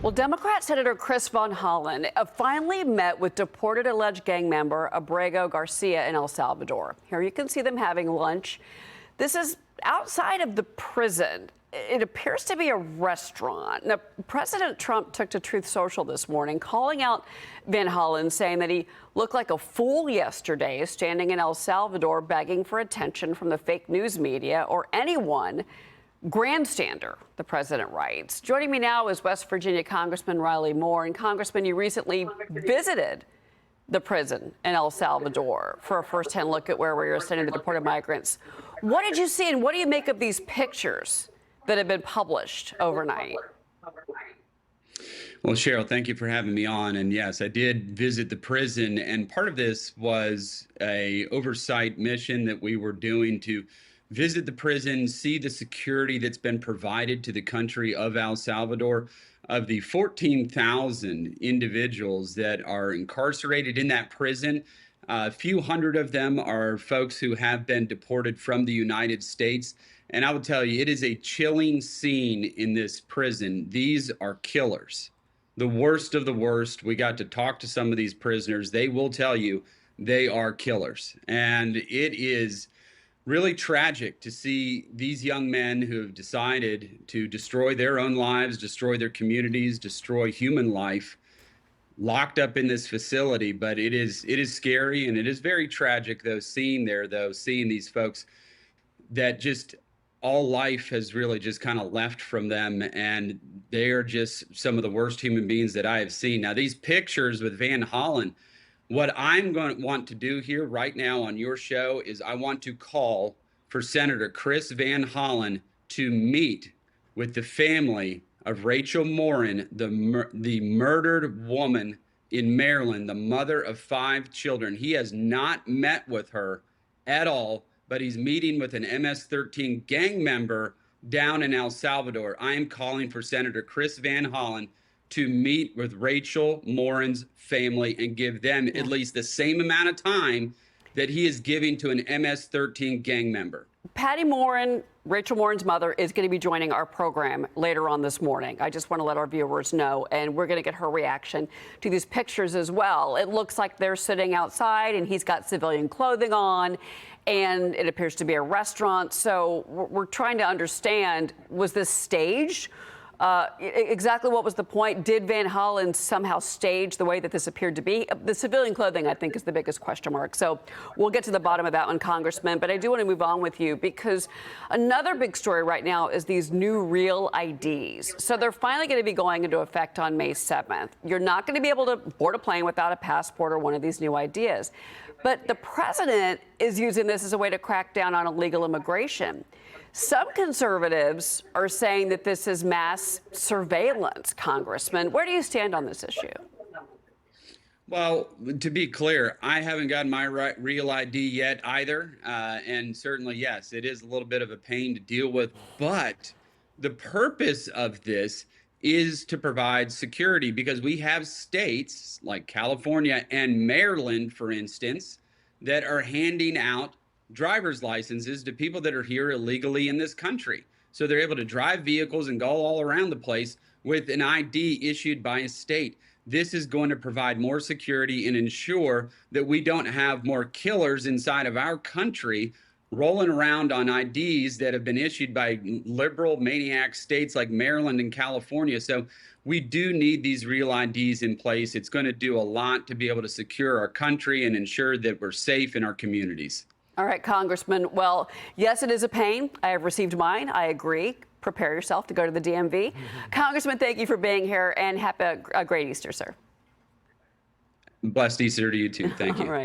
Well, Democrat Senator Chris Van Hollen finally met with deported alleged gang member Abrego Garcia in El Salvador. Here you can see them having lunch. This is outside of the prison. It appears to be a restaurant. Now, President Trump took to Truth Social this morning, calling out Van Hollen, saying that he looked like a fool yesterday, standing in El Salvador begging for attention from the fake news media or anyone. Grandstander, the president writes. Joining me now is West Virginia Congressman Riley Moore. And Congressman, you recently visited the prison in El Salvador for a firsthand look at where we are sending the deported migrants. What did you see and what do you make of these pictures that have been published overnight? Well, Cheryl, thank you for having me on. And yes, I did visit the prison. And part of this was a oversight mission that we were doing to visit the prison, see the security that's been provided to the country of El Salvador. Of the 14,000 individuals that are incarcerated in that prison, a few hundred of them are folks who have been deported from the United States. And I will tell you, it is a chilling scene in this prison. These are killers, the worst of the worst. We got to talk to some of these prisoners. They will tell you they are killers. And it is really tragic to see these young men who have decided to destroy their own lives, destroy their communities, destroy human life, locked up in this facility. But it is scary, and it is very tragic, though, seeing these folks that just all life has really just kind of left from them, and they are just some of the worst human beings that I have seen. Now, these pictures with Van Hollen, what I'm going to want to do here right now on your show is I want to call for Senator Chris Van Hollen to meet with the family of Rachel Morin, the murdered woman in Maryland, the mother of 5 children. He has not met with her at all, but he's meeting with an MS-13 gang member down in El Salvador. I am calling for Senator Chris Van Hollen to meet with Rachel Morin's family and give them at least the same amount of time that he is giving to an MS-13 gang member. Patty Morin, Rachel Morin's mother, is going to be joining our program later on this morning. I just want to let our viewers know, and we're going to get her reaction to these pictures as well. It looks like they're sitting outside, and he's got civilian clothing on, and it appears to be a restaurant. So we're trying to understand, was this staged? Exactly what was the point? Did Van Hollen somehow stage the way that this appeared to be? The civilian clothing, I think, is the biggest question mark. So we'll get to the bottom of that one, Congressman. But I do want to move on with you because another big story right now is these new real IDs. So they're finally going to be going into effect on May 7th. You're not going to be able to board a plane without a passport or one of these new ideas. But the president is using this as a way to crack down on illegal immigration. Some conservatives are saying that this is mass surveillance, Congressman. Where do you stand on this issue? Well, to be clear, I haven't gotten my real ID yet either. And certainly, yes, it is a little bit of a pain to deal with. But the purpose of this is to provide security because we have states like California and Maryland, for instance, that are handing out driver's licenses to people that are here illegally in this country. So they're able to drive vehicles and go all around the place with an ID issued by a state. This is going to provide more security and ensure that we don't have more killers inside of our country rolling around on IDs that have been issued by liberal maniac states like Maryland and California. So we do need these real IDs in place. It's going to do a lot to be able to secure our country and ensure that we're safe in our communities. All right, Congressman. Well, yes, it is a pain. I have received mine. I agree. Prepare yourself to go to the DMV. Congressman, thank you for being here and have a great Easter, sir. Blessed Easter to you too. Thank you. All right.